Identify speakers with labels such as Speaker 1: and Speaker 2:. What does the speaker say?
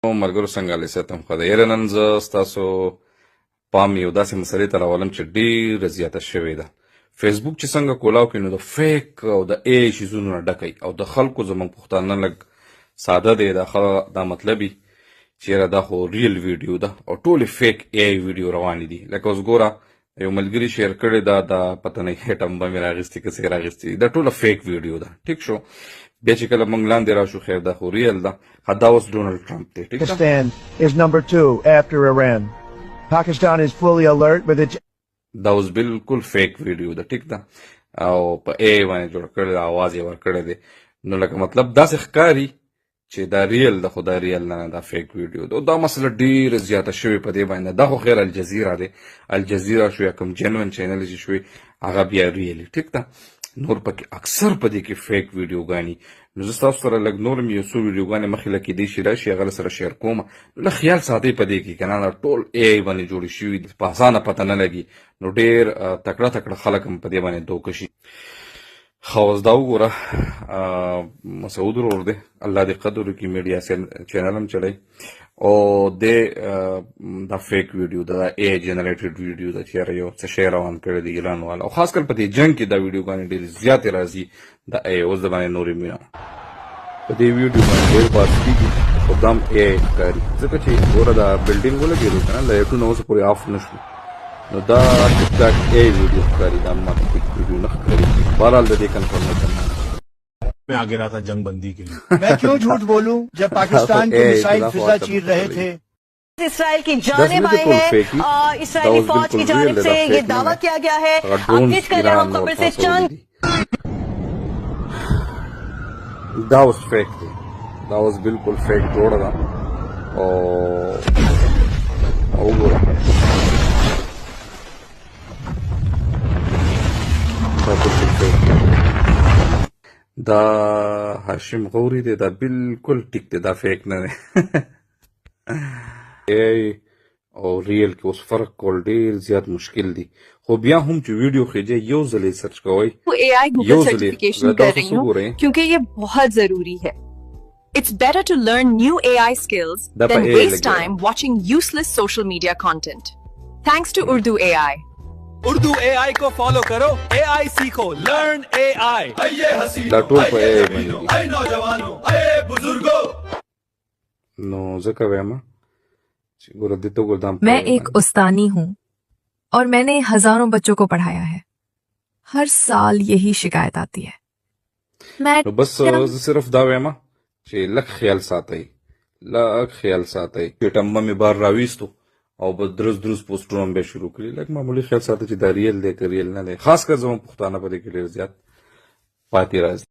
Speaker 1: ملګرو څنګه حالې ساتم خو د یاره نن زه ستاسو پام یو داسې مسلې ته راولم چې ډېره زیاته شوې ده. فیسبوک چې څنګه کولاو کوي نو د فیک او د ای شیزونو نه ډکی او د خلکو زموږ پښتانه لږ ساده دی دا مطلبي چې یاره دا خو ریل ویډیو ده او ټولې فیک ای ویډیو روانې دي. لکه اوس ګوره یو ملګري شیر کړی دا پته نه هټم به مې راغستې که څه راغستې دا ټوله فیک ویډیو ده. ټیک شو بیا چې کله موږ لاندې راشو خیر دا خو ریل ده. دا اوس ډونالډ ټرمپ دی. ټیک ده
Speaker 2: Pakistan is number 2 after Iran. Pakistan is fully alert with its
Speaker 1: دا اوس بالکل فیک ویډیو ده. ټیک ده او په ای باندې جوړ کړی ده اواز یې ورکړی دی. نو لکه مطلب داسې ښکاري چې دا ریل ده خو دا ریل نه دا فیک ویډیو ده. دا مسله ډیره زیاته شوې په دې باندې. دا خو خیر الجزیره دی الجزیره شو یا کوم جنون چینل چې شوی هغه بیا ریل. ټیک ده نور پکې اکثر په دې کې فیک ویډیوګانې. نو زه ستاسو سره لږ نور مې یو څو ویډیوګانې مخې له کېدی شي راشي هغه سره شیر کوم. نو لږ خیال ساتئ په دې کې که نه ټول ای باندې جوړې شوي دي په اسانه پته نه لګي. نو ډېر تکړه خلک هم په دې باندې دوکه شي. ښه اوس دا وګوره مسعود ورور دی الله دې قدر وکړي میډیا چینل هم چلی او دا فیک ویډیو ده دا ای جنریټډ ویډیو ده چې یاره یو څه شی روان کړی دی ایران والا او خاص کر په دې جنګ کې دا ویډیوګانې ډېرې زیاتې راځي. د ای اوس د باندې نورې مینه په دې ویډیو باندې ډېر بحث کېږي خو دا هم ای ښکاري ځکه چې ګوره دا بلډینګ ولګېدو که نه لایټونه اوس پورې آف نه شو نو دا ټیک ټاک ای ویډیو ښکاري دا ماته فیک ویډیو نه ښکاري. بهرحال د دې کنفرمیشن
Speaker 3: मैं आगे रहा था जंग बंदी के लिए.
Speaker 2: मैं क्यों झूठ बोलूं जब पाकिस्तान के मिसाइल फिजा चीर रहे थे.
Speaker 4: इसराइल की जानिब आए हैं इसराइली फौज की जानिब से ये दावा किया गया है. अपडेट कर रहे हैं हम खबर से चंद
Speaker 1: دا اوس فیک دی دا اوس بالکل فیک جوړه ده او وګوره دا بالکل فیک دا هاشم غوري دی دا بالکل ټیک دی دا فیک نه دی. ای او ریل کې اوس فرق کول ډېر زیات مشکل دی خو بیا هم چې ویډیو خېجئ یو ځل یې سرچ کوئ
Speaker 5: AI गूगल सर्टिफिकेशन कर रही हूँ क्योंकि ये बहुत जरूरी है. It's better to learn new AI skills than waste time watching useless social media content. Thanks to Urdu AI.
Speaker 3: Urdu AI को फॉलो करो AI सीखो लर्न AI.
Speaker 1: دا ټول په ای باندې
Speaker 3: ऐ नौजवानों ऐ बुजुर्गों.
Speaker 1: نو ځکه وایم چې ګوره دې ته ګردام
Speaker 6: मैं एक उस्तानी हूँ और मैंने हजारों बच्चों को पढ़ाया है. हर साल यही शिकायत आती है. मैं
Speaker 1: نو بس زه صرف دا وایم چې لږ خیال ساتئ چې ټمبه مې بار راویستو او به درز پوسټونه هم بیا شروع کړي لږ معمولي خیال ساتئ چې دا ریل دی که ریل نه دی. خاص کر زموږ پښتانه په دې کې ډېر زیات پاتې راځي.